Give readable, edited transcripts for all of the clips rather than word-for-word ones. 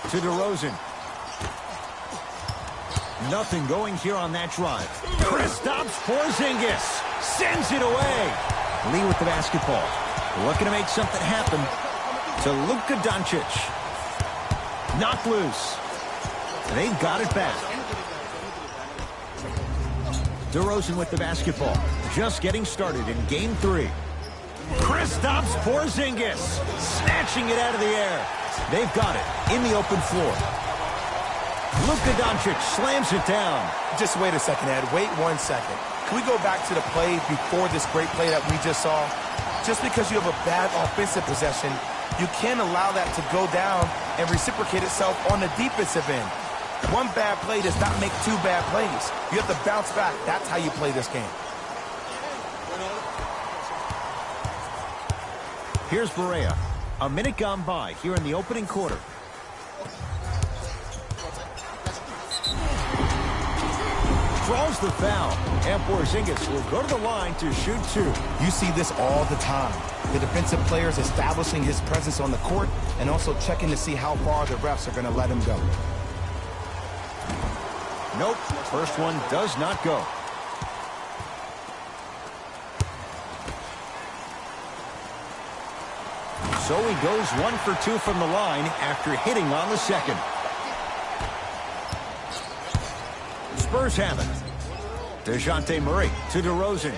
To DeRozan. Nothing going here on that drive. Kristaps Porzingis sends it away. Lee with the basketball. Looking to make something happen. To Luka Doncic. Knocked loose. They got it back. DeRozan with the basketball. Just getting started in game 3. Kristaps Porzingis snatching it out of the air. They've got it in the open floor. Luka Doncic slams it down. Just wait a second, Ed. Wait 1 second. Can we go back to the play before this great play that we just saw? Just because you have a bad offensive possession, you can't allow that to go down and reciprocate itself on the defensive end. One bad play does not make 2 bad plays. You have to bounce back. That's how you play this game. Here's Barea. A minute gone by here in the opening quarter. Draws the foul, and Porzingis will go to the line to shoot 2. You see this all the time. The defensive players establishing his presence on the court and also checking to see how far the refs are going to let him go. Nope, first one does not go. So he goes 1 for 2 from the line after hitting on the second. Spurs have it. DeJounte Murray to DeRozan.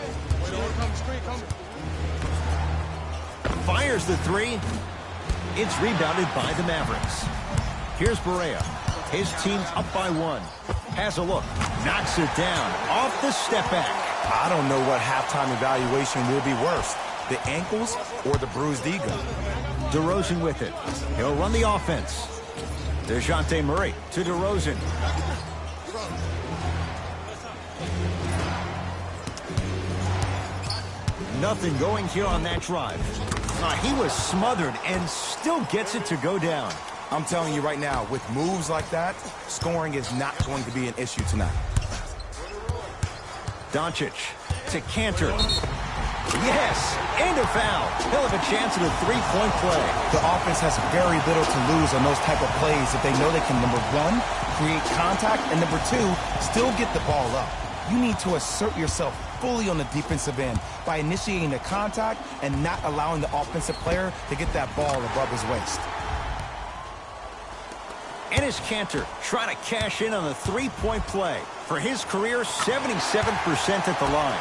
Fires the 3. It's rebounded by the Mavericks. Here's Barea. His team up by 1. Has a look. Knocks it down. Off the step back. I don't know what halftime evaluation will be worse, the ankles or the bruised ego. DeRozan with it. He'll run the offense. DeJounte Murray to DeRozan. Nothing going here on that drive. He was smothered and still gets it to go down. I'm telling you right now, with moves like that, scoring is not going to be an issue tonight. Doncic to Cantor. Yes, and a foul. He'll have a chance at a 3-point play. The offense has very little to lose on those type of plays if they know they can, number 1, create contact, and number 2, still get the ball up. You need to assert yourself fully on the defensive end by initiating the contact and not allowing the offensive player to get that ball above his waist. And his Cantor trying to cash in on the 3-point play. For his career, 77% at the line.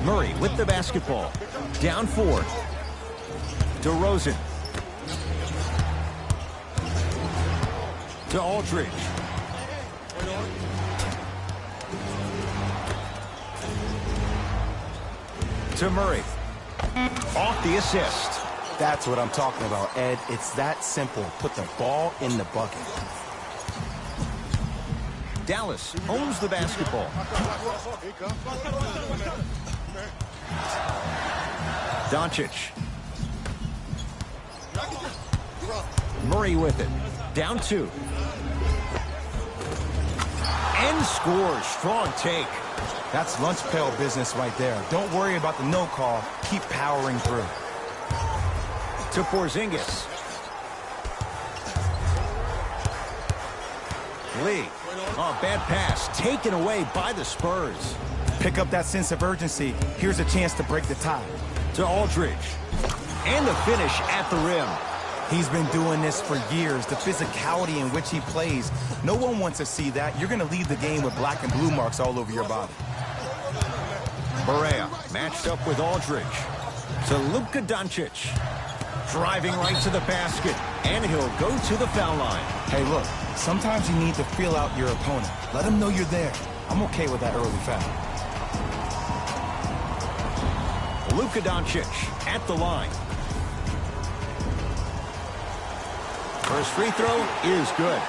Murray with the basketball. Down 4. DeRozan. To Aldridge. To Murray. Off the assist. That's what I'm talking about, Ed. It's that simple. Put the ball in the bucket. Dallas owns the basketball. Doncic. Murray with it. Down 2. And scores. Strong take. That's lunch pail business right there. Don't worry about the no call. Keep powering through. To Porzingis. Lee. Oh, bad pass. Taken away by the Spurs. Pick up that sense of urgency. Here's a chance to break the tie. To Aldridge. And the finish at the rim. He's been doing this for years. The physicality in which he plays. No one wants to see that. You're going to leave the game with black and blue marks all over your body. Barea matched up with Aldridge. To Luka Doncic. Driving right to the basket. And he'll go to the foul line. Hey, look. Sometimes you need to feel out your opponent. Let him know you're there. I'm okay with that early foul. Luka Doncic at the line. First free throw is good.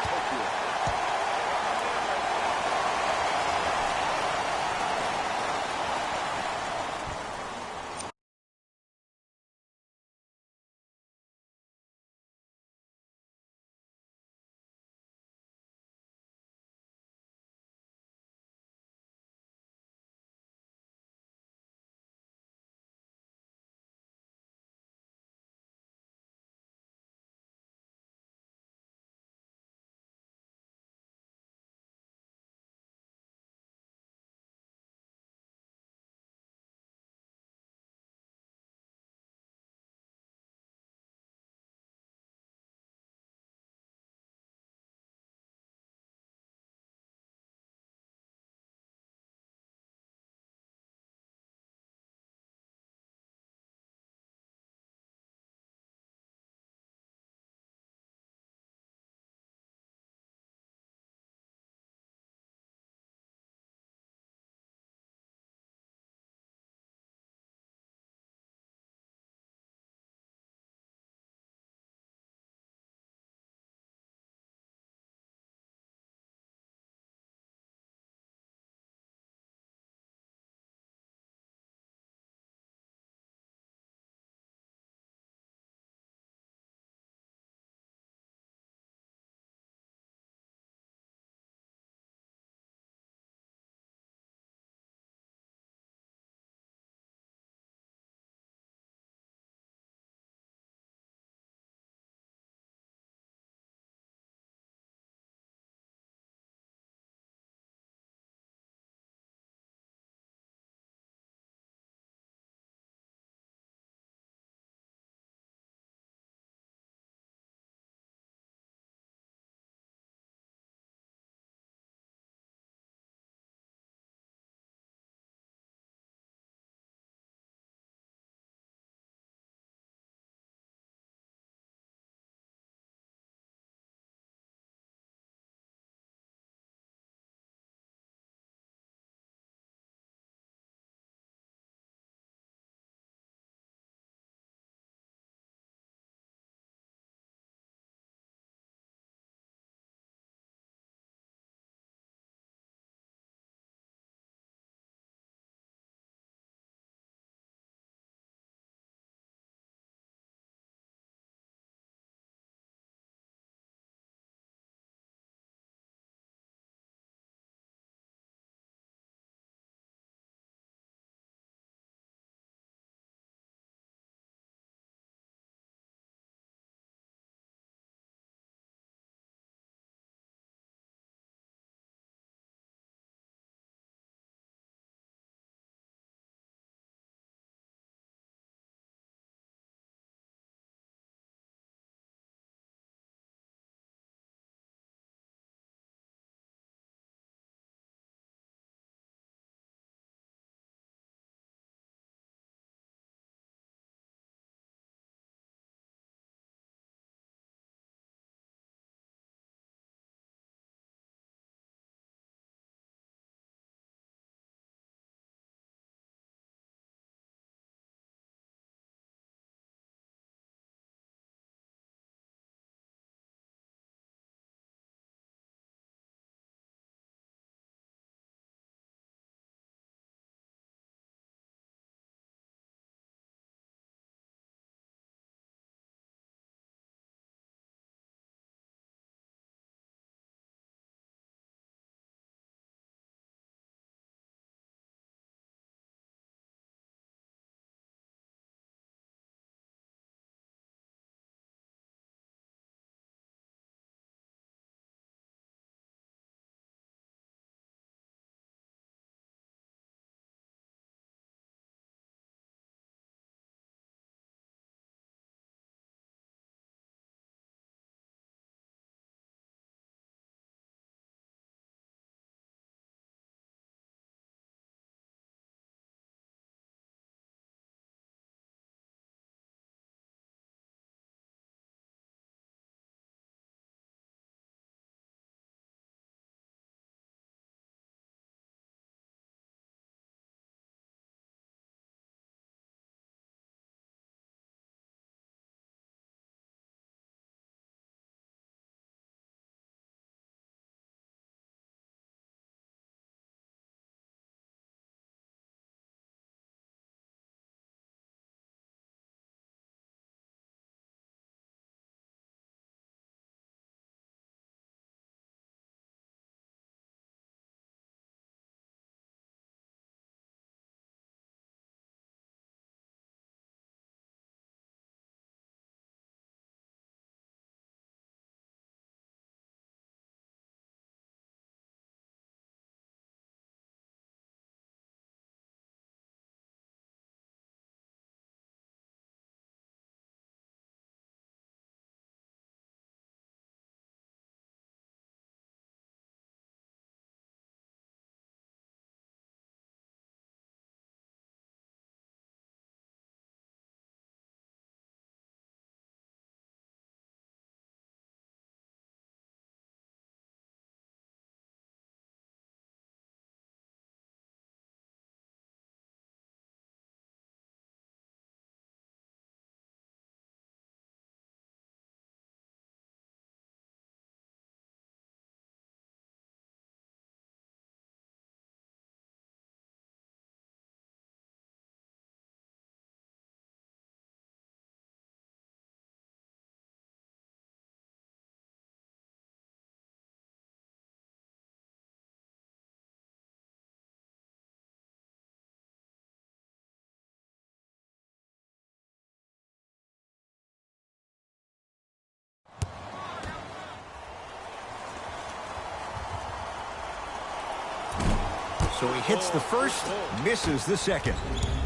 So he hits the first, misses the second.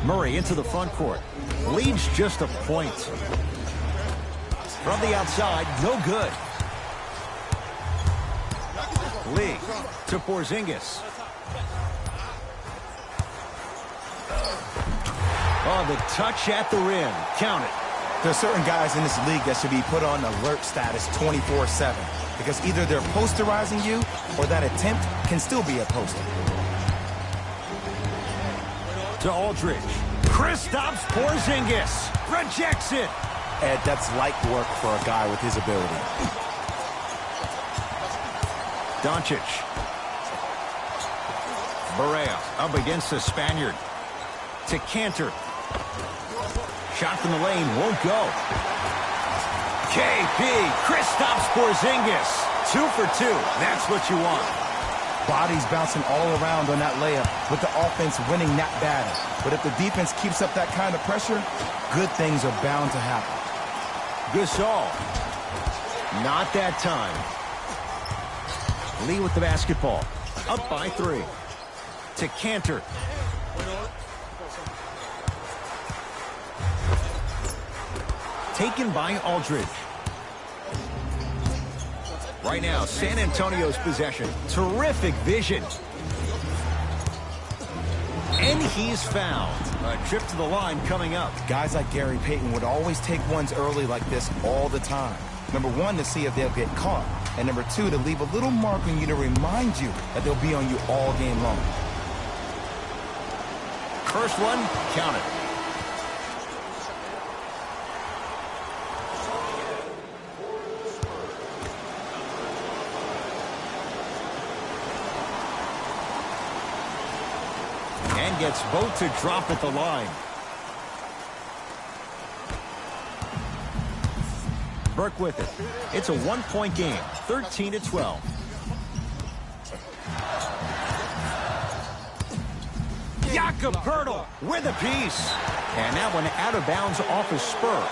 Murray into the front court. Leaves just a point. From the outside, no good. Lee to Porzingis. Oh, the touch at the rim. Count it. There's certain guys in this league that should be put on alert status 24/7 because either they're posterizing you or that attempt can still be a poster. To Aldridge. Kristaps Porzingis rejects it. Ed, that's light work for a guy with his ability. Doncic. Barea up against the Spaniard. To Cantor. Shot from the lane won't go. KP, Kristaps Porzingis. 2 for 2. That's what you want. Bodies bouncing all around on that layup with the offense winning that battle. But if the defense keeps up that kind of pressure, good things are bound to happen. Gasol. Not that time. Lee with the basketball. Up by 3. To Cantor. Taken by Aldridge. Right now, San Antonio's possession. Terrific vision. And he's fouled. A trip to the line coming up. Guys like Gary Payton would always take ones early like this all the time. Number 1, to see if they'll get caught. And number 2, to leave a little mark on you to remind you that they'll be on you all game long. First one, count it. And gets both to drop at the line. Burke with it. It's a 1-point game, 13-12. Jakob Poeltl with a piece. And that one out of bounds off his spur.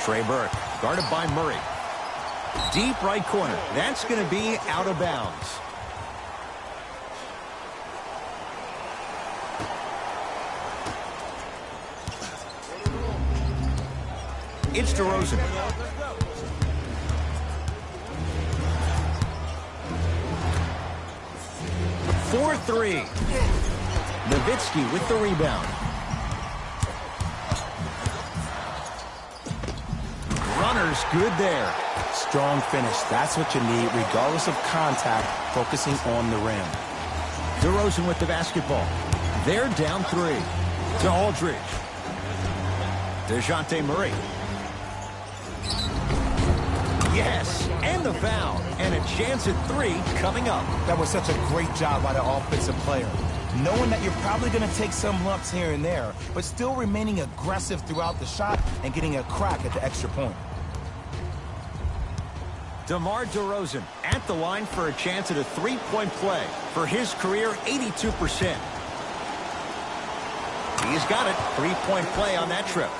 Trey Burke, guarded by Murray. Deep right corner. That's going to be out of bounds. It's DeRozan. For 3. Nowitzki with the rebound. Runner's good there. Strong finish. That's what you need, regardless of contact, focusing on the rim. DeRozan with the basketball. They're down 3. To Aldridge. DeJounte Murray. Yes, and the foul. And a chance at 3 coming up. That was such a great job by the offensive player. Knowing that you're probably going to take some lumps here and there, but still remaining aggressive throughout the shot and getting a crack at the extra point. DeMar DeRozan at the line for a chance at a 3-point play. For his career, 82%. He's got it. 3-point play on that trip.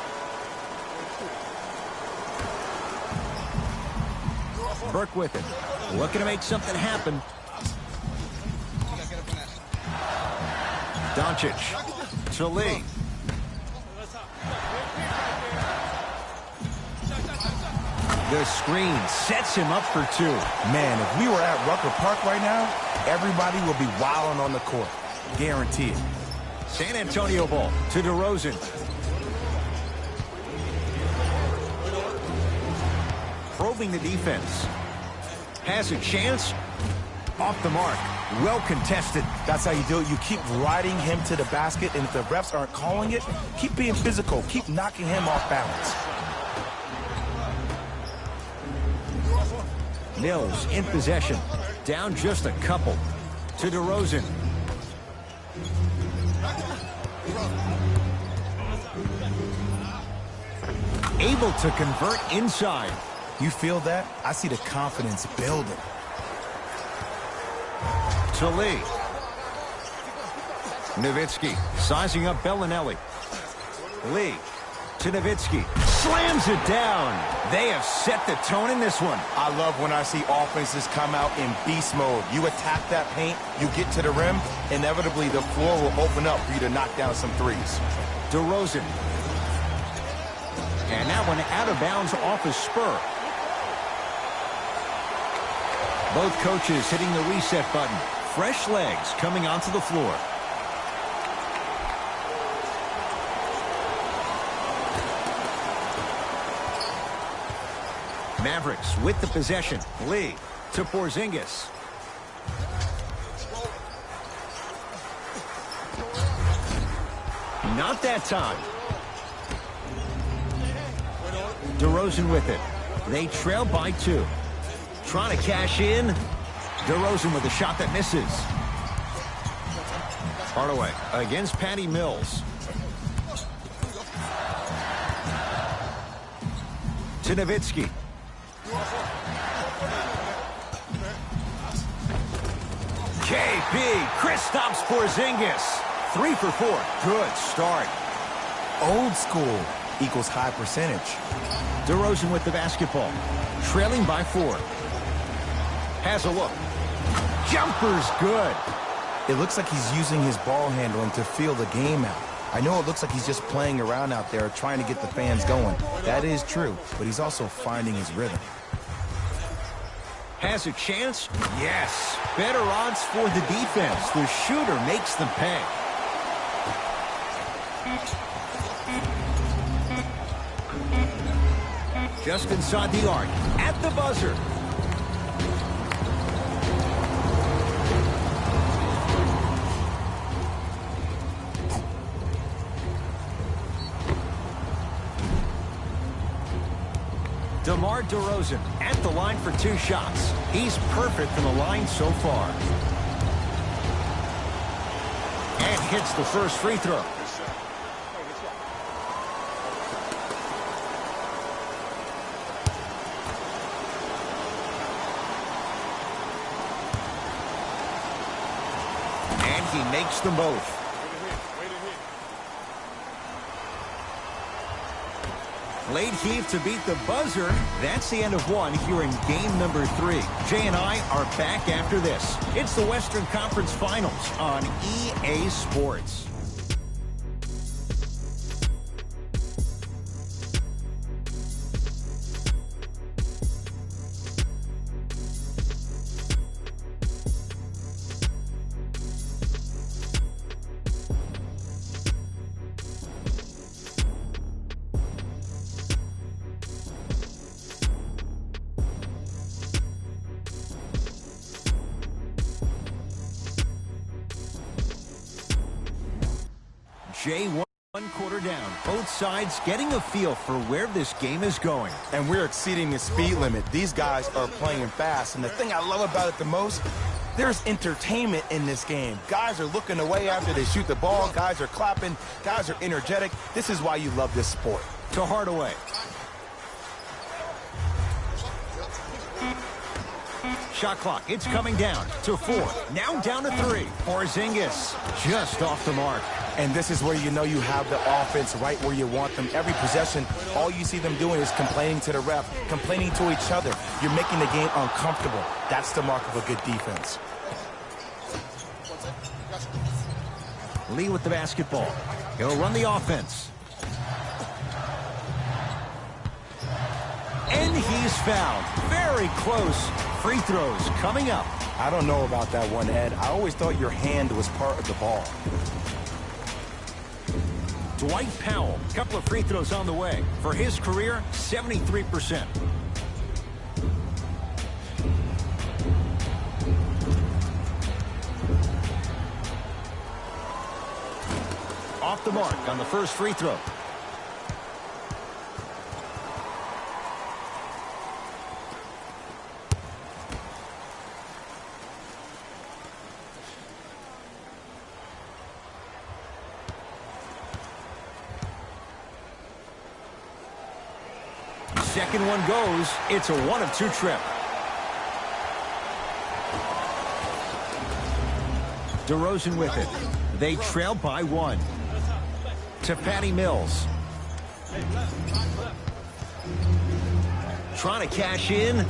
Burke with it. Looking to make something happen. Doncic to Lee. The screen sets him up for 2. Man, if we were at Rucker Park right now, everybody would be wilding on the court. Guaranteed. San Antonio ball to DeRozan. Probing the defense. Has a chance. Off the mark. Well contested. That's how you do it. You keep riding him to the basket, and if the refs aren't calling it, keep being physical. Keep knocking him off balance. Mills in possession. Down just a couple. To DeRozan. Able to convert inside. You feel that? I see the confidence building. To Lee. Nowitzki sizing up Bellinelli. Lee to Nowitzki. Slams it down. They have set the tone in this one. I love when I see offenses come out in beast mode. You attack that paint, you get to the rim, inevitably the floor will open up for you to knock down some threes. DeRozan. And that one out of bounds off his spur. Both coaches hitting the reset button. Fresh legs coming onto the floor. Mavericks with the possession. Lee to Porzingis. Not that time. DeRozan with it. They trail by 2. Trying to cash in. DeRozan with a shot that misses. Hardaway against Patty Mills. To Nowitzki. KP. Kristaps Porzingis. 3 for 4. Good start. Old school equals high percentage. DeRozan with the basketball. Trailing by 4. Has a look. Jumper's good. It looks like he's using his ball handling to feel the game out. I know it looks like he's just playing around out there trying to get the fans going. That is true, but he's also finding his rhythm. Has a chance? Yes. Better odds for the defense. The shooter makes them pay. Just inside the arc. At the buzzer. DeMar DeRozan at the line for 2 shots. He's perfect from the line so far. And hits the first free throw. And he makes them both. Late heave to beat the buzzer. That's the end of 1 here in game number 3. Jay and I are back after this. It's the Western Conference Finals on EA Sports. Jay, 1 quarter down. Both sides getting a feel for where this game is going. And we're exceeding the speed limit. These guys are playing fast. And the thing I love about it the most, there's entertainment in this game. Guys are looking away after they shoot the ball. Guys are clapping. Guys are energetic. This is why you love this sport. To Hardaway. Shot clock, it's coming down to 4. Now down to 3. Porzingis just off the mark. And this is where you know you have the offense right where you want them. Every possession, all you see them doing is complaining to the ref, complaining to each other. You're making the game uncomfortable. That's the mark of a good defense. Lee with the basketball. He'll run the offense. And he's fouled. Very close. Free throws coming up. I don't know about that one, Ed. I always thought your hand was part of the ball. Dwight Powell, a couple of free throws on the way. For his career, 73%. Off the mark on the first free throw. Second one goes. It's a 1 of 2 trip. DeRozan with it. They trail by 1. To Patty Mills. Trying to cash in.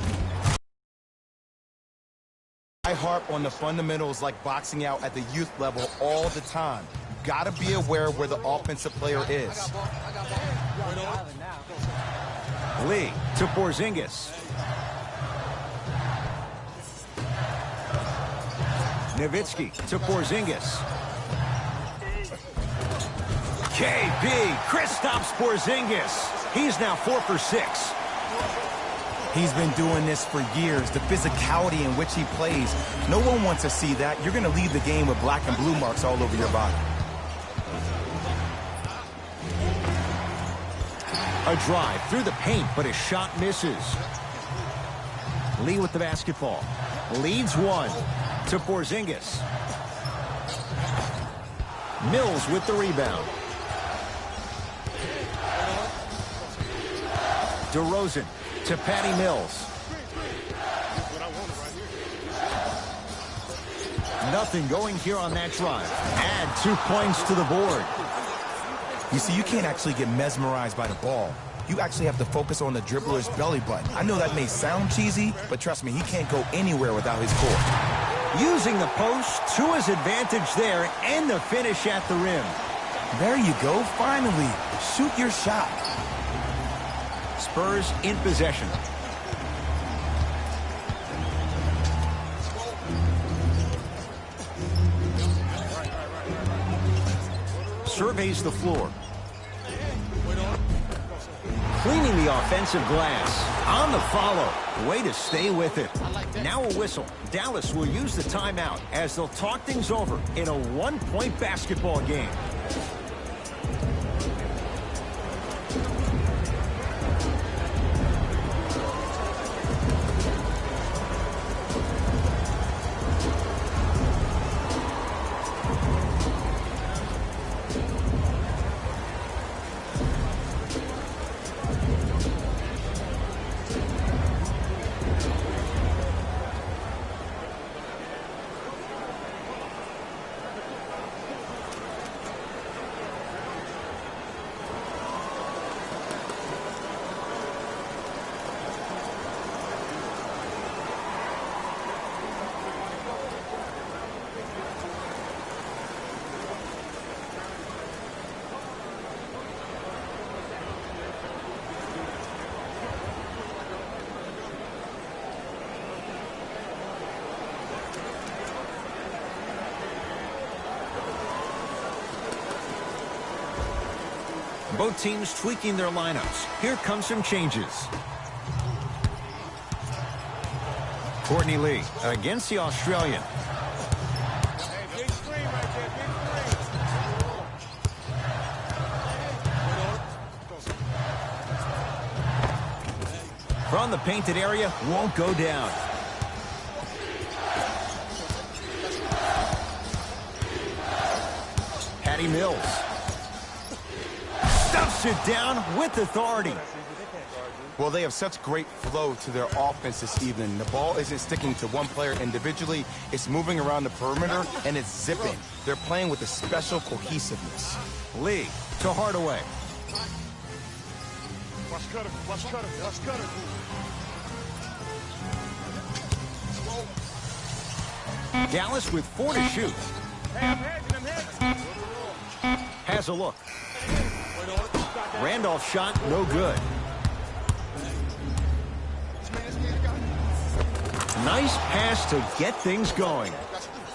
I harp on the fundamentals like boxing out at the youth level all the time. Gotta be aware where the offensive player is. Lee to Porzingis. Nowitzki to Porzingis. KB, Kristaps Porzingis. He's now 4 for 6. He's been doing this for years. The physicality in which he plays. No one wants to see that. You're going to leave the game with black and blue marks all over your body. A drive through the paint, but his shot misses. Lee with the basketball. Leads one to Porzingis. Mills with the rebound. DeRozan to Patty Mills. Nothing going here on that drive. Add 2 points to the board. You see, you can't actually get mesmerized by the ball. You actually have to focus on the dribbler's belly button. I know that may sound cheesy, but trust me, he can't go anywhere without his core. Using the post to his advantage there, and the finish at the rim. There you go, finally. Shoot your shot. Spurs in possession. Surveys the floor. Cleaning the offensive glass. On the follow. Way to stay with it. Now a whistle. Dallas will use the timeout as they'll talk things over in a one-point basketball game. Both teams tweaking their lineups. Here come some changes. Courtney Lee against the Australian. From the painted area, won't go down. Patty Mills. Stuffs it down with authority. Well, they have such great flow to their offense this evening. The ball isn't sticking to one player individually. It's moving around the perimeter, and it's zipping. They're playing with a special cohesiveness. Lee to Hardaway. Dallas with 4 to shoot. Has a look. Randolph shot, no good. Nice pass to get things going.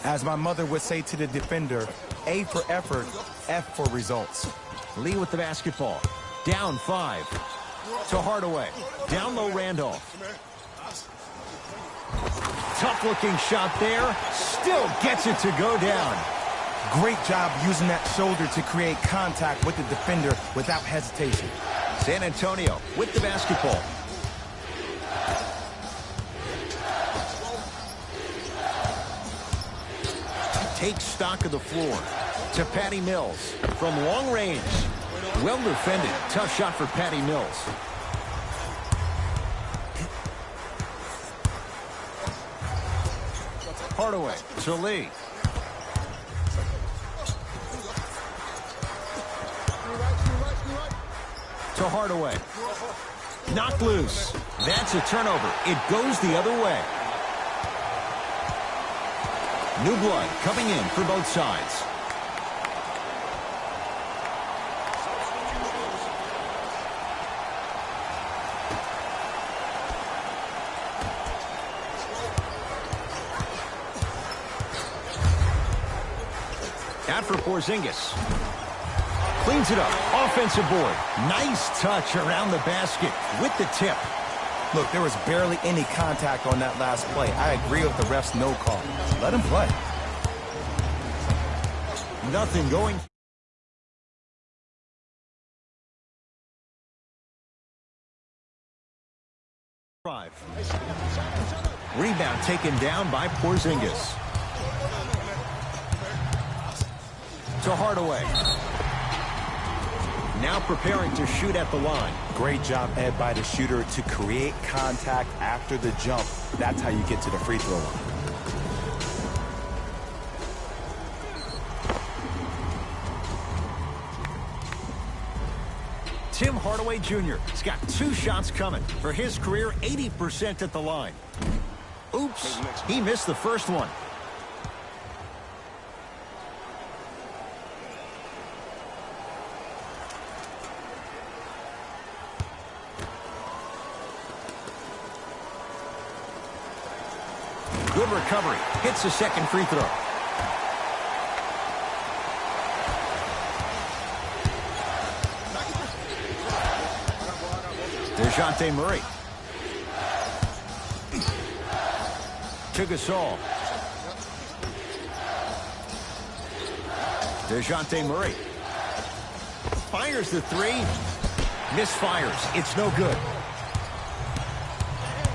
As my mother would say to the defender, A for effort, F for results. Lee with the basketball. Down 5. To Hardaway. Down low Randolph. Tough-looking shot there. Still gets it to go down. Great job using that shoulder to create contact with the defender without hesitation. San Antonio with the basketball. Takes stock of the floor. To Patty Mills. From long range. Well defended. Tough shot for Patty Mills. Hardaway to Lee. To Hardaway. Knocked loose. That's a turnover. It goes the other way. New blood coming in for both sides. Out for Porzingis. Cleans it up. Offensive board. Nice touch around the basket with the tip. Look, there was barely any contact on that last play. I agree with the ref's no call. Let him play. Nothing going. Rebound taken down by Porzingis. To Hardaway. Now preparing to shoot at the line. Great job, Ed, by the shooter to create contact after the jump. That's how you get to the free throw line. Tim Hardaway Jr. has got 2 shots coming. For his career, 80% at the line. Oops, he missed the first one. Good recovery. Hits the second free throw. DeJounte Murray. To Gasol. DeJounte Murray. Fires the 3. Misfires. It's no good.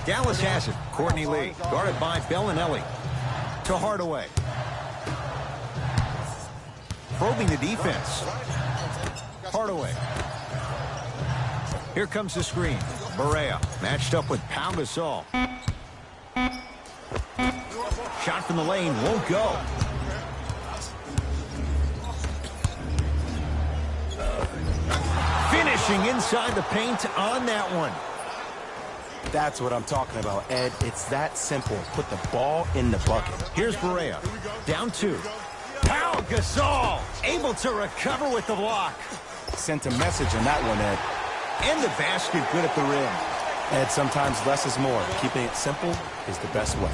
Dallas has it. Courtney Lee, guarded by Bellinelli. To Hardaway. Probing the defense. Hardaway. Here comes the screen. Barea matched up with Pau Gasol. Shot from the lane won't go. Finishing inside the paint on that one. That's what I'm talking about, Ed. It's that simple. Put the ball in the bucket. Here's Barea. Down 2. Pau Gasol able to recover with the block. Sent a message on that one, Ed. And the basket good at the rim. Ed, sometimes less is more. Keeping it simple is the best way.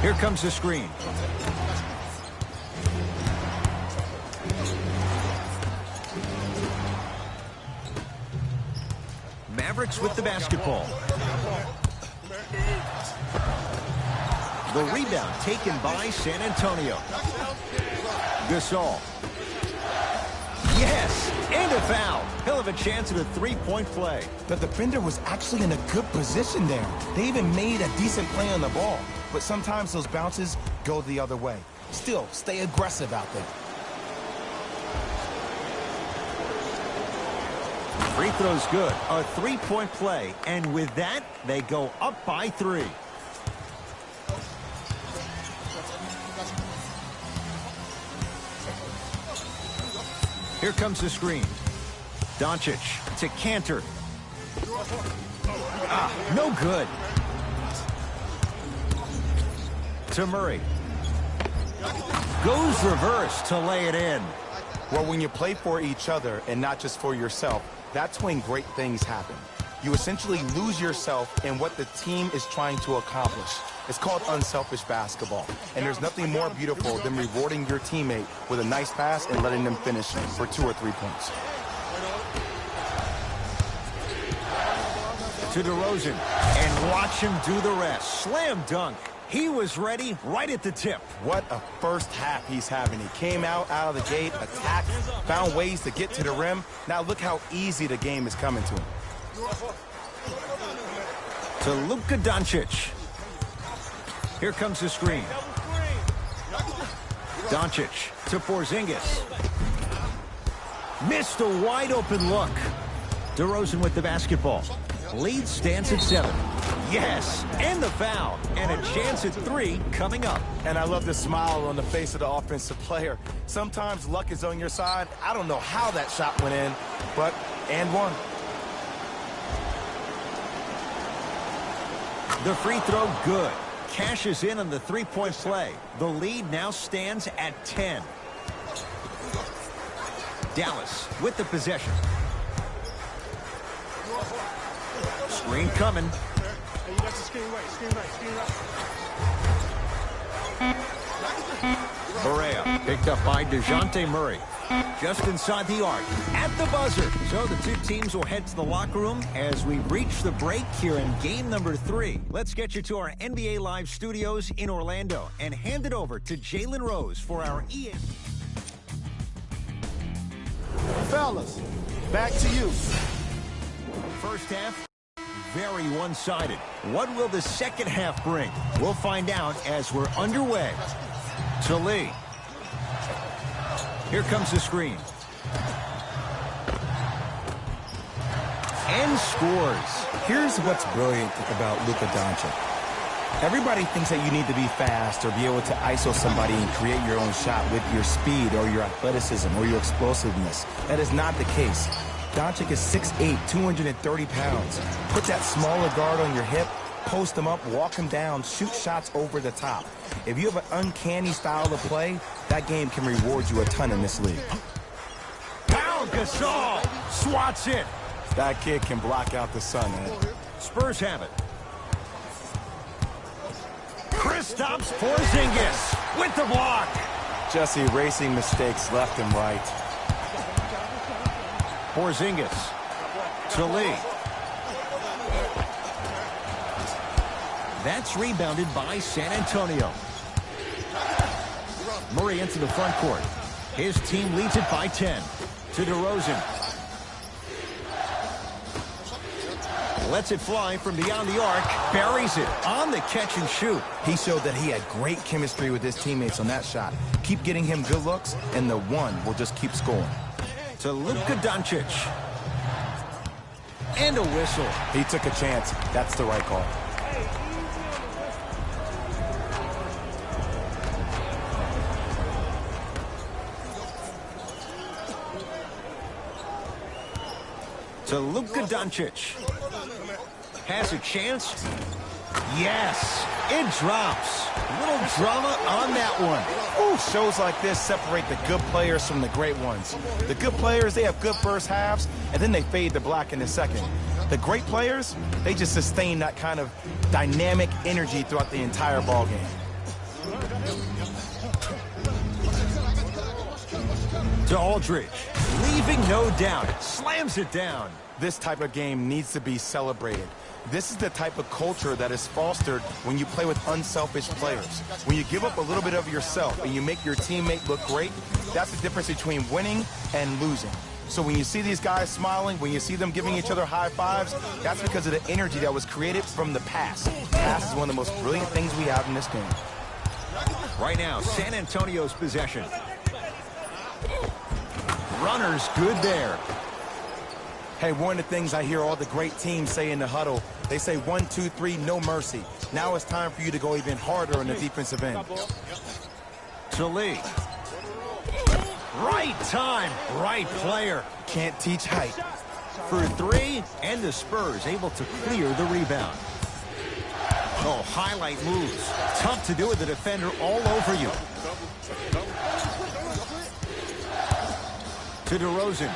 Here comes the screen. Mavericks with the basketball. The rebound taken by San Antonio. Gasol. Yes, and a foul. He'll have a chance at a 3-point play. The defender was actually in a good position there. They even made a decent play on the ball. But sometimes those bounces go the other way. Still, stay aggressive out there. Free throw's good. A 3-point play. And with that, they go up by 3. Here comes the screen. Doncic to Cantor. No good. To Murray. Goes reverse to lay it in. Well, when you play for each other and not just for yourself, that's when great things happen. You essentially lose yourself in what the team is trying to accomplish. It's called unselfish basketball. And there's nothing more beautiful than rewarding your teammate with a nice pass and letting them finish for 2 or 3 points. To DeRozan. And watch him do the rest. Slam dunk. He was ready right at the tip. What a first half he's having. He came out of the gate, attacked, found ways to get to the rim. Now look how easy the game is coming to him. To Luka Doncic. Here comes the screen. Doncic to Porzingis. Missed a wide open look. DeRozan with the basketball. Lead stands at 7. Yes, and the foul. And a chance at 3 coming up. And I love the smile on the face of the offensive player. Sometimes luck is on your side. I don't know how that shot went in, but and one. The free throw good. Cashes in on the three-point play. The lead now stands at 10. Dallas with the possession. Screen coming. Barea picked up by DeJounte Murray. Just inside the arc, at the buzzer. So the two teams will head to the locker room as we reach the break here in game number 3. Let's get you to our NBA Live studios in Orlando and hand it over to Jalen Rose for our EA. Fellas, back to you. First half, very one-sided. What will the second half bring? We'll find out as we're underway. To Lee. Here comes the screen. And scores. Here's what's brilliant about Luka Doncic. Everybody thinks that you need to be fast or be able to ISO somebody and create your own shot with your speed or your athleticism or your explosiveness. That is not the case. Doncic is 6'8", 230 pounds. Put that smaller guard on your hip, post him up, walk him down, shoot shots over the top. If you have an uncanny style of play, that game can reward you a ton in this league. Pau Gasol swats it. That kid can block out the sun, man. Spurs have it. Kristaps Porzingis with the block. Just erasing mistakes left and right. Porzingis to Lee. That's rebounded by San Antonio. Murray into the front court. His team leads it by 10. To DeRozan. Lets it fly from beyond the arc. Buries it on the catch and shoot. He showed that he had great chemistry with his teammates on that shot. Keep getting him good looks, and the one will just keep scoring. To Luka Doncic. And a whistle. He took a chance. That's the right call. To Luka Doncic. Has a chance. Yes, it drops. A little drama on that one. Ooh, shows like this separate the good players from the great ones. The good players, they have good first halves, and then they fade to black in the second. The great players, they just sustain that kind of dynamic energy throughout the entire ball game. To Aldridge, leaving no doubt, slams it down. This type of game needs to be celebrated. This is the type of culture that is fostered when you play with unselfish players. When you give up a little bit of yourself and you make your teammate look great, that's the difference between winning and losing. So when you see these guys smiling, when you see them giving each other high fives, that's because of the energy that was created from the pass. Pass is one of the most brilliant things we have in this game. Right now, San Antonio's possession. Runner's good there. Hey, one of the things I hear all the great teams say in the huddle, they say 1, 2, 3, no mercy. Now it's time for you to go even harder on the defensive end. To Lee. Right time, right player. Can't teach height. For 3, and the Spurs able to clear the rebound. Oh, highlight moves. Tough to do with the defender all over you. To DeRozan.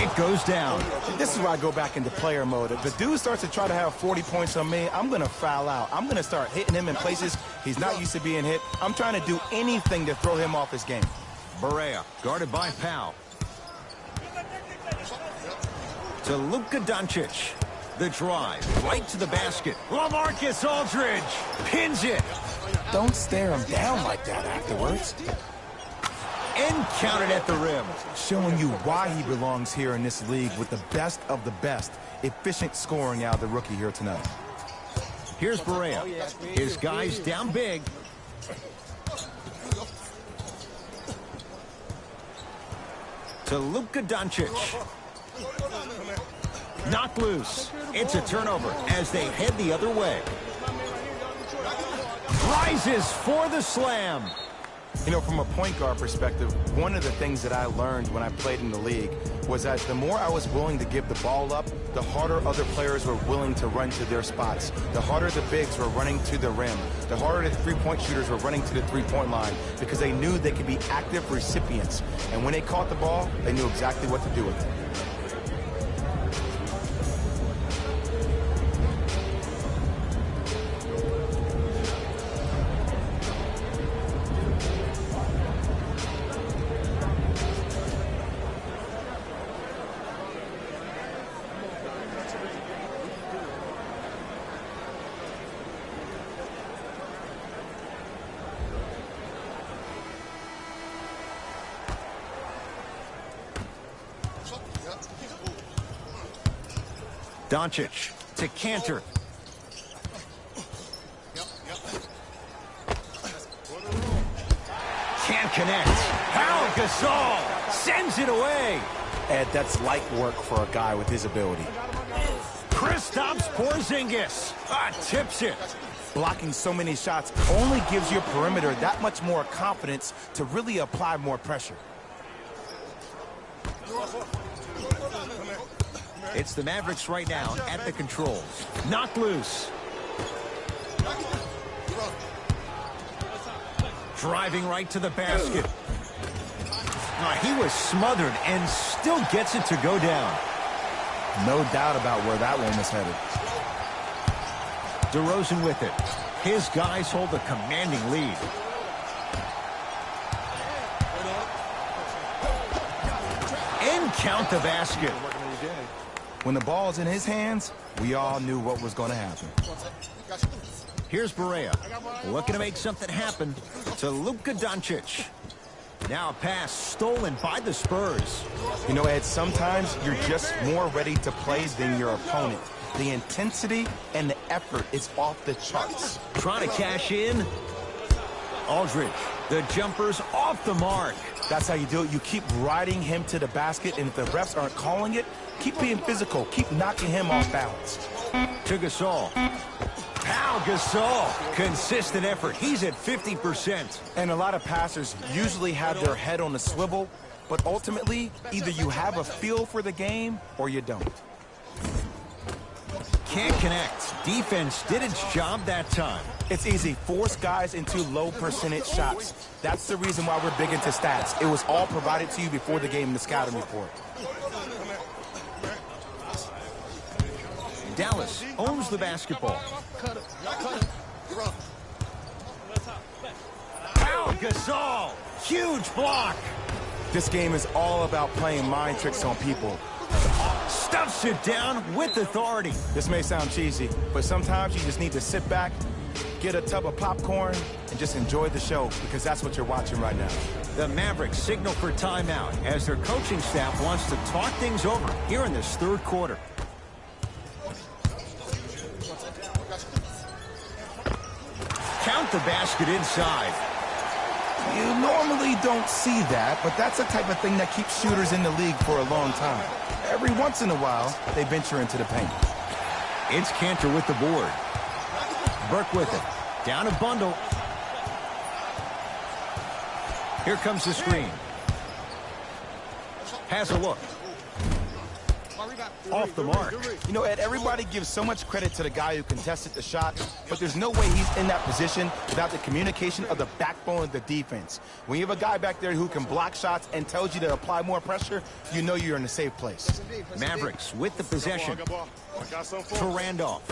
It goes down. This is where I go back into player mode. If the dude starts to try to have 40 points on me, I'm going to foul out. I'm going to start hitting him in places he's not used to being hit. I'm trying to do anything to throw him off his game. Barea, guarded by Pau. To Luka Doncic. The drive, right to the basket. LaMarcus Aldridge pins it. Don't stare him down like that afterwards. And counted at the rim. Showing you why he belongs here in this league with the best of the best. Efficient scoring out of the rookie here tonight. Here's Barea. His guys down big. To Luka Doncic. Knocked loose. It's a turnover as they head the other way. Rises for the slam. You know, from a point guard perspective, one of the things that I learned when I played in the league was that the more I was willing to give the ball up, the harder other players were willing to run to their spots. The harder the bigs were running to the rim. The harder the three-point shooters were running to the three-point line because they knew they could be active recipients. And when they caught the ball, they knew exactly what to do with it. Doncic to Cantor. Can't connect. Pau Gasol sends it away. Ed, that's light work for a guy with his ability. Kristaps Porzingis tips it. Blocking so many shots only gives your perimeter that much more confidence to really apply more pressure. It's the Mavericks right now at the controls. Knocked loose. Driving right to the basket. He was smothered and still gets it to go down. No doubt about where that one was headed. DeRozan with it. His guys hold a commanding lead. And count the basket. When the ball's in his hands, we all knew what was going to happen. Here's Barea, looking to make something happen to Luka Doncic. Now a pass stolen by the Spurs. You know, Ed, sometimes you're just more ready to play than your opponent. The intensity and the effort is off the charts. Trying to cash in. Aldridge, the jumper's off the mark. That's how you do it. You keep riding him to the basket, and if the refs aren't calling it, keep being physical. Keep knocking him off balance. To Gasol. Pau Gasol. Consistent effort. He's at 50%. And a lot of passers usually have their head on a swivel, but ultimately, either you have a feel for the game or you don't. Can't connect. Defense did its job that time. It's easy. Force guys into low percentage shots. That's the reason why we're big into stats. It was all provided to you before the game in the scouting report. Dallas owns the basketball. Pau Gasol. Huge block. This game is all about playing mind tricks on people. Stuffs it down with authority. This may sound cheesy, but sometimes you just need to sit back, get a tub of popcorn, and just enjoy the show, because that's what you're watching right now. The Mavericks signal for timeout as their coaching staff wants to talk things over here in this third quarter. Count the basket inside. You normally don't see that, but that's the type of thing that keeps shooters in the league for a long time. Every once in a while, they venture into the paint. It's Cantor with the board. Burke with it. Down a bundle. Here comes the screen. Has a look. Off the mark. You know, Ed, everybody gives so much credit to the guy who contested the shot, but there's no way he's in that position without the communication of the backbone of the defense. When you have a guy back there who can block shots and tells you to apply more pressure, you know you're in a safe place. Mavericks with the possession. To Randolph.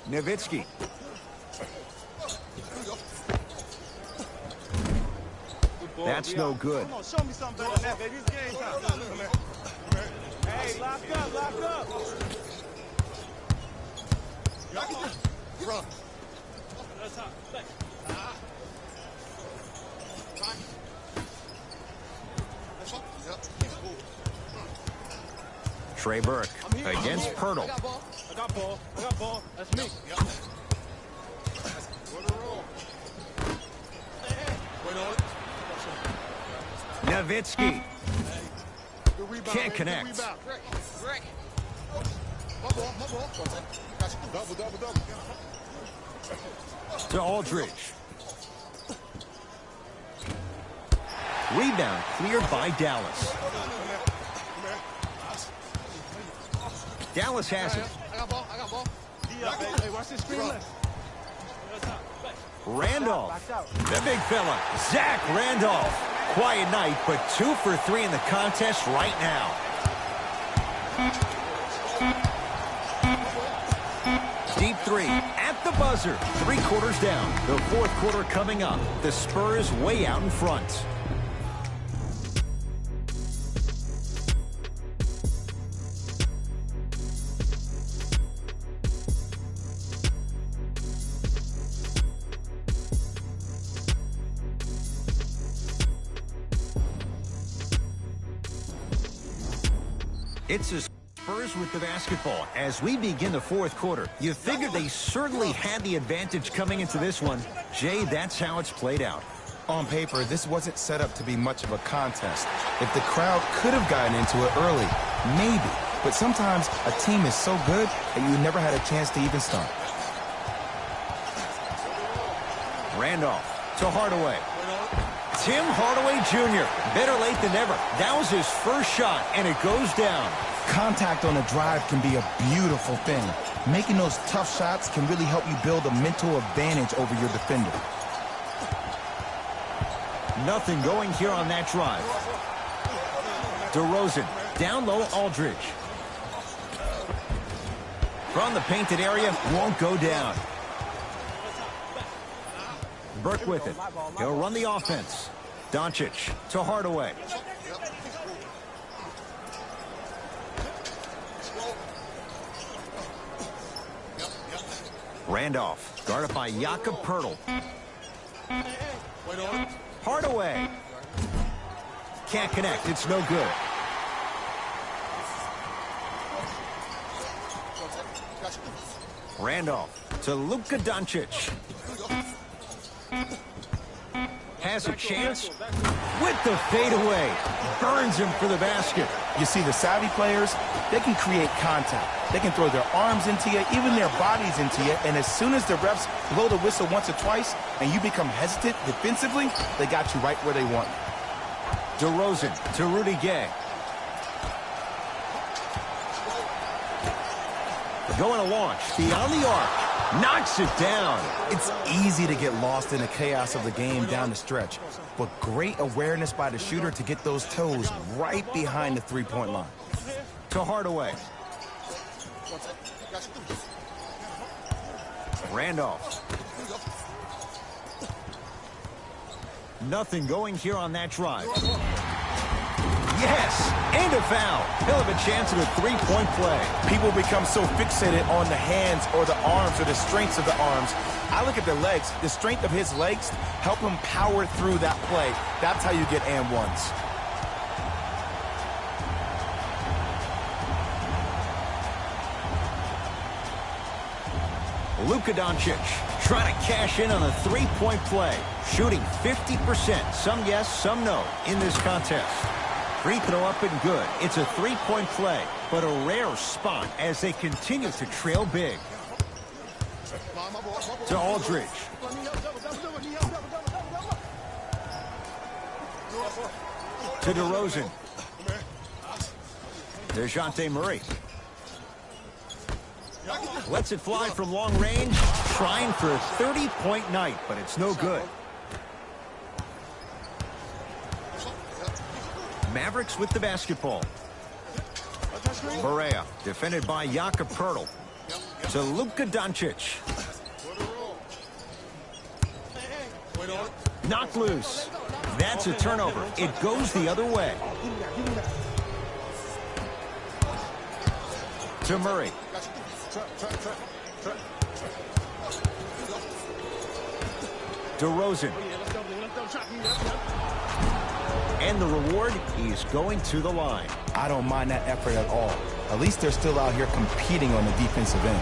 Nowitzki. That's no good. Come on, show me something better than that, baby. It's game time. Come here. Hey, lock up, lock up. Run. Trey Burke against Pirtle. I got ball. I got ball. That's me. Nowitzki. Can't connect. To Aldridge. Rebound cleared by Dallas. Dallas has it. Hey, watch this screen left. Randolph, the big fella, Zach Randolph. Quiet night, but 2 for 3 in the contest right now. Deep three at the buzzer. 3 quarters down. The 4th quarter coming up. The Spurs way out in front. It's the Spurs with the basketball as we begin the 4th quarter. You figured they certainly had the advantage coming into this one. Jay, that's how it's played out. On paper, this wasn't set up to be much of a contest. If the crowd could have gotten into it early, maybe. But sometimes a team is so good that you never had a chance to even start. Randolph to Hardaway. Tim Hardaway Jr. Better late than never. That was his first shot, and it goes down. Contact on a drive can be a beautiful thing. Making those tough shots can really help you build a mental advantage over your defender. Nothing going here on that drive. DeRozan, down low, Aldridge. From the painted area, won't go down. Burke with it. He'll run the offense. Doncic to Hardaway. Randolph, guarded by Jakob Poeltl. Hardaway. Can't connect. It's no good. Randolph to Luka Doncic. Has a chance with the fadeaway. Burns him for the basket. You see, the savvy players, they can create contact. They can throw their arms into you, even their bodies into you, and as soon as the refs blow the whistle once or twice and you become hesitant defensively, they got you right where they want you. DeRozan to Rudy Gay. Going to launch beyond the arc. Knocks it down. It's easy to get lost in the chaos of the game down the stretch, but great awareness by the shooter to get those toes right behind the three-point line. To Hardaway. Randolph. Nothing going here on that drive. Yes, and a foul. He'll have a chance at a three-point play. People become so fixated on the hands or the arms or the strengths of the arms. I look at the legs. The strength of his legs help him power through that play. That's how you get and ones. Luka Doncic trying to cash in on a three-point play. Shooting 50%. Some yes, some no in this contest. Free throw up and good. It's a three-point play, but a rare spot as they continue to trail big. To Aldridge. To DeRozan. DeJounte Murray. Lets it fly from long range, trying for a 30-point night, but it's no good. Mavericks with the basketball. Barea, defended by Jakob Poeltl. To Luka Doncic. Knocked loose. That's a turnover. It goes the other way. To Murray. DeRozan. And the reward, he's going to the line. I don't mind that effort at all. At least they're still out here competing on the defensive end.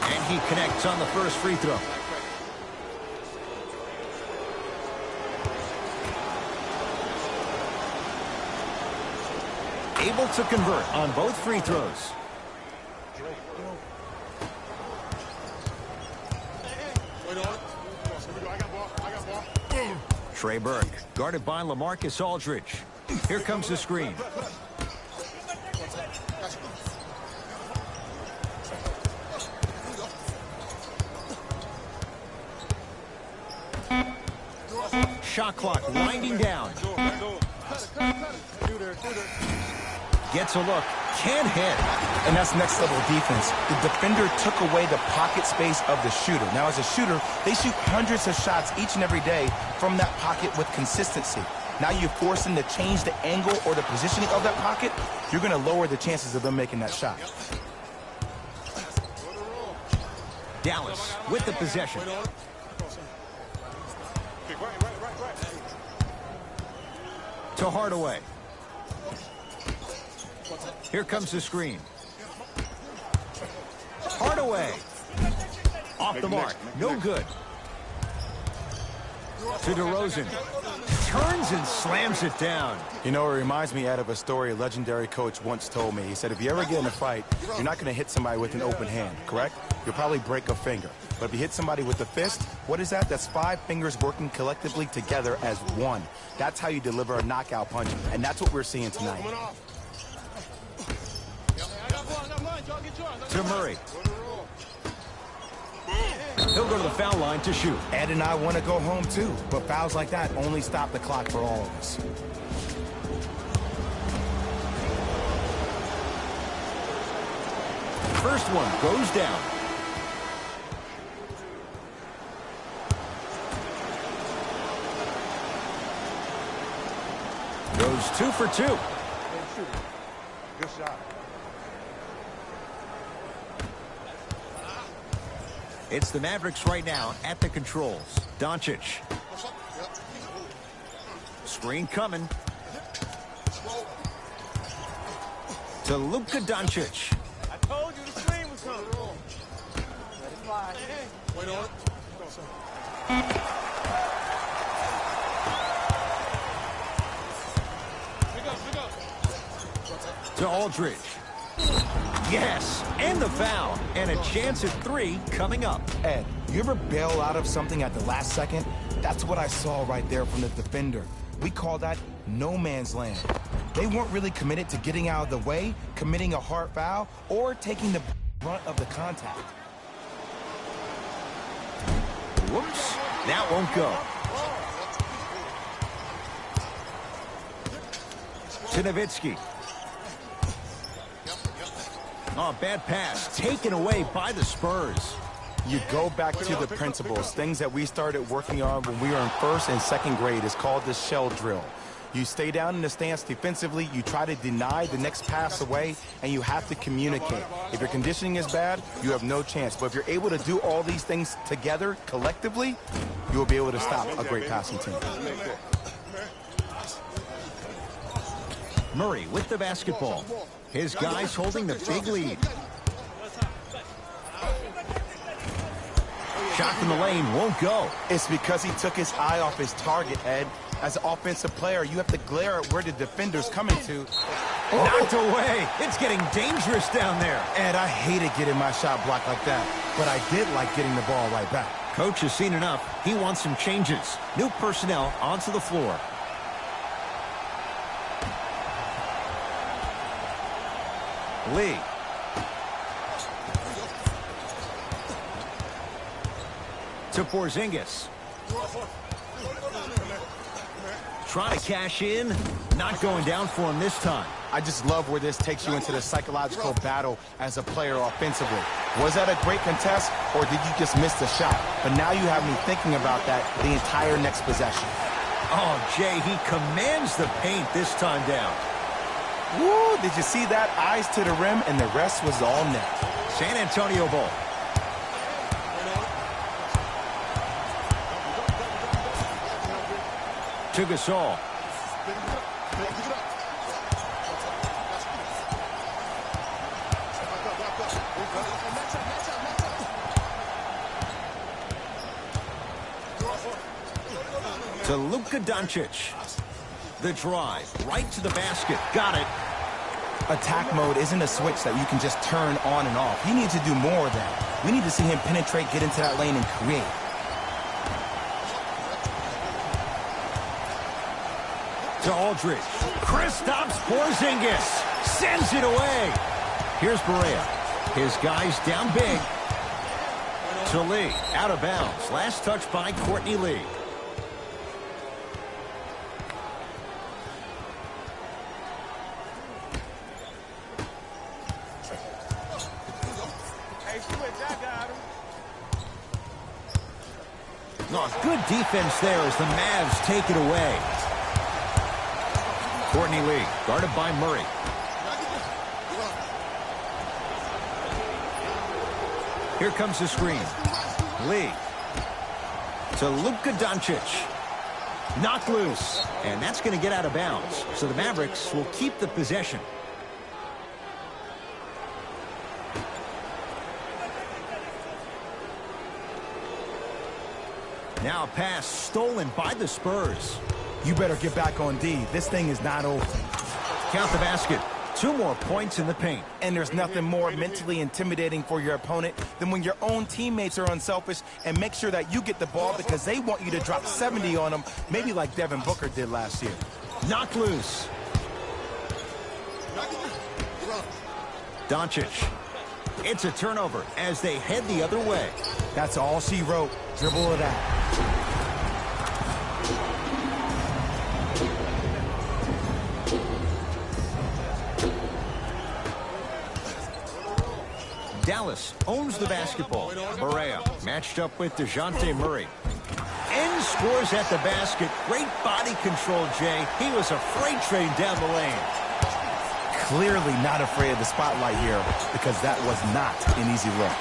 And he connects on the first free throw. Able to convert on both free throws. Trey Burke, guarded by LaMarcus Aldridge. Here comes the screen. Shot clock winding down. Gets a look, can't hit. And that's next level defense. The defender took away the pocket space of the shooter. Now as a shooter, they shoot hundreds of shots each and every day from that pocket with consistency. Now you force them to change the angle or the positioning of that pocket, you're going to lower the chances of them making that shot. Dallas with the possession. To Hardaway. Here comes the screen. Hardaway. Off the mark. No good. To DeRozan. Turns and slams it down. You know, it reminds me out of a story a legendary coach once told me. He said, if you ever get in a fight, you're not going to hit somebody with an open hand, correct? You'll probably break a finger. But if you hit somebody with a fist, what is that? That's 5 fingers working collectively together as one. That's how you deliver a knockout punch, and that's what we're seeing tonight. To Murray. He'll go to the foul line to shoot. Ed and I want to go home too, but fouls like that only stop the clock for all of us. First one goes down. Goes 2 for 2. Good shot. It's the Mavericks right now at the controls. Doncic. Screen coming. To Luka Doncic. I told you the screen was coming. Let it fly. Wait on it. To Aldridge. Yes, and the foul. And a chance at 3 coming up. Ed, you ever bail out of something at the last second? That's what I saw right there from the defender. We call that no man's land. They weren't really committed to getting out of the way, committing a hard foul, or taking the brunt of the contact. Whoops, that won't go. To Nowitzki. Oh, bad pass taken away by the Spurs. You go back to the principles, things that we started working on when we were in 1st and 2nd grade. Is called the shell drill. You stay down in the stance defensively, you try to deny the next pass away, and you have to communicate. If your conditioning is bad, you have no chance. But if you're able to do all these things together, collectively, you will be able to stop a great passing team. Murray with the basketball. His guys holding the big lead. Shot from the lane won't go. It's because he took his eye off his target, Ed. As an offensive player, you have to glare at where the defender's coming to. Knocked away. It's getting dangerous down there. Ed, I hated getting my shot blocked like that, but I did like getting the ball right back. Coach has seen enough. He wants some changes. New personnel onto the floor. Lee. To Porzingis. Trying to cash in. Not going down for him this time. I just love where this takes you into the psychological battle as a player offensively. Was that a great contest, or did you just miss the shot? But now you have me thinking about that the entire next possession. Oh, Jay, he commands the paint this time down. Woo, did you see that? Eyes to the rim, and the rest was all net. San Antonio ball. To Gasol. To Luka Doncic. The drive right to the basket. Got it. Attack mode isn't a switch that you can just turn on and off. He needs to do more of that. We need to see him penetrate, get into that lane, and create. To Aldridge. Kristaps Porzingis sends it away. Here's Barea. His guys down big. To Lee. Out of bounds. Last touch by Courtney Lee. Hey, switch, I got him. Oh, good defense there as the Mavs take it away. Courtney Lee, guarded by Murray. Here comes the screen. Lee. To Luka Doncic. Knocked loose. And that's going to get out of bounds. So the Mavericks will keep the possession. Now a pass stolen by the Spurs. You better get back on D. This thing is not over. Count the basket. 2 more points in the paint. And there's nothing more mentally intimidating for your opponent than when your own teammates are unselfish and make sure that you get the ball because they want you to drop 70 on them, maybe like Devin Booker did last year. Knocked loose. Doncic. It's a turnover as they head the other way. That's all she wrote. Dribble it out. Dallas owns the basketball. Barea matched up with DeJounte Murray. And scores at the basket. Great body control, Jay. He was a freight train down the lane. Clearly not afraid of the spotlight here because that was not an easy look.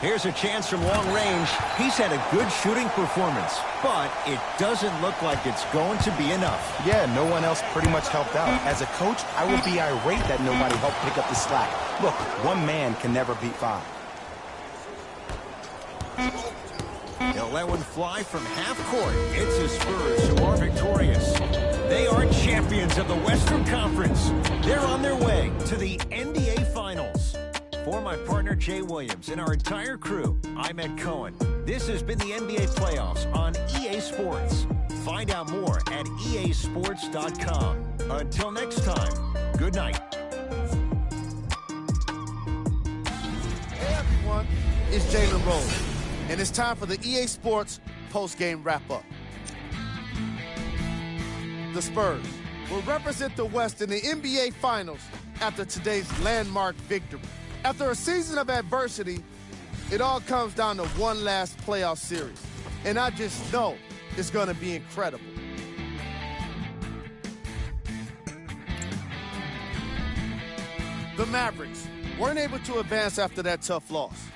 Here's a chance from long range. He's had a good shooting performance, but it doesn't look like it's going to be enough. Yeah, no one else pretty much helped out. As a coach, I would be irate that nobody helped pick up the slack. Look, one man can never beat 5. They'll let one fly from half court. It's the Spurs who are victorious. They are champions of the Western Conference. They're on their way to the NBA Finals. For my partner, Jay Williams, and our entire crew, I'm Ed Cohen. This has been the NBA Playoffs on EA Sports. Find out more at easports.com. Until next time, good night. Hey everyone, it's Jalen Rose, and it's time for the EA Sports post-game wrap-up. The Spurs will represent the West in the NBA Finals after today's landmark victory. After a season of adversity, it all comes down to one last playoff series, and I just know it's going to be incredible. The Mavericks weren't able to advance after that tough loss.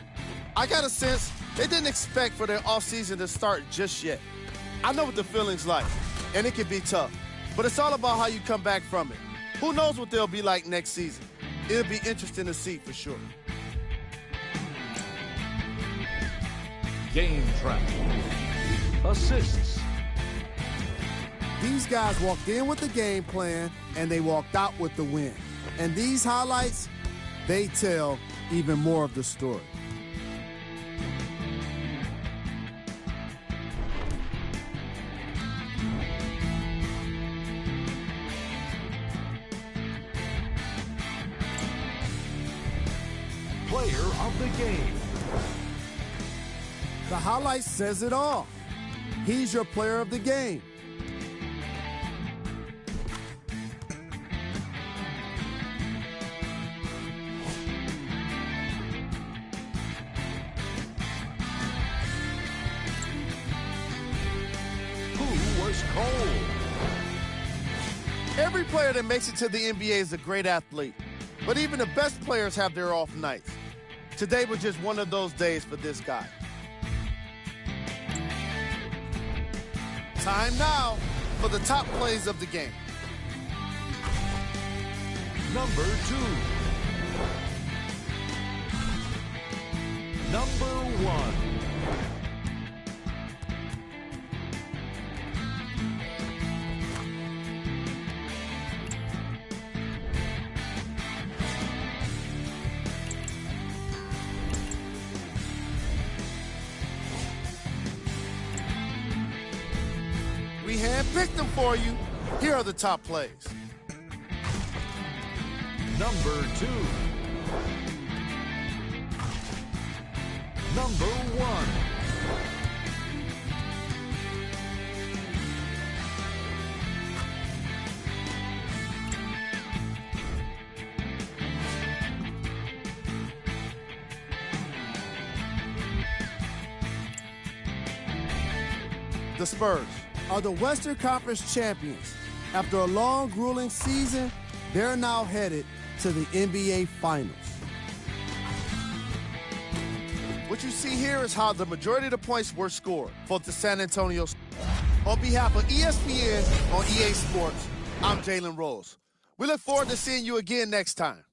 I got a sense they didn't expect for their offseason to start just yet. I know what the feeling's like, and it can be tough, but it's all about how you come back from it. Who knows what they'll be like next season? It'll be interesting to see for sure. Game track. Assists. These guys walked in with the game plan, and they walked out with the win. And these highlights, they tell even more of the story. Player of the game. The highlight says it all. He's your player of the game. Who was cold? Every player that makes it to the NBA is a great athlete, but even the best players have their off nights. Today was just one of those days for this guy. Time now for the top plays of the game. Number 2. Number 1. picked them for you. Here are the top plays. Number 2. Number 1. The Spurs are the Western Conference champions. After a long, grueling season, they're now headed to the NBA Finals. What you see here is how the majority of the points were scored for the San Antonio. On behalf of ESPN on EA Sports, I'm Jalen Rose. We look forward to seeing you again next time.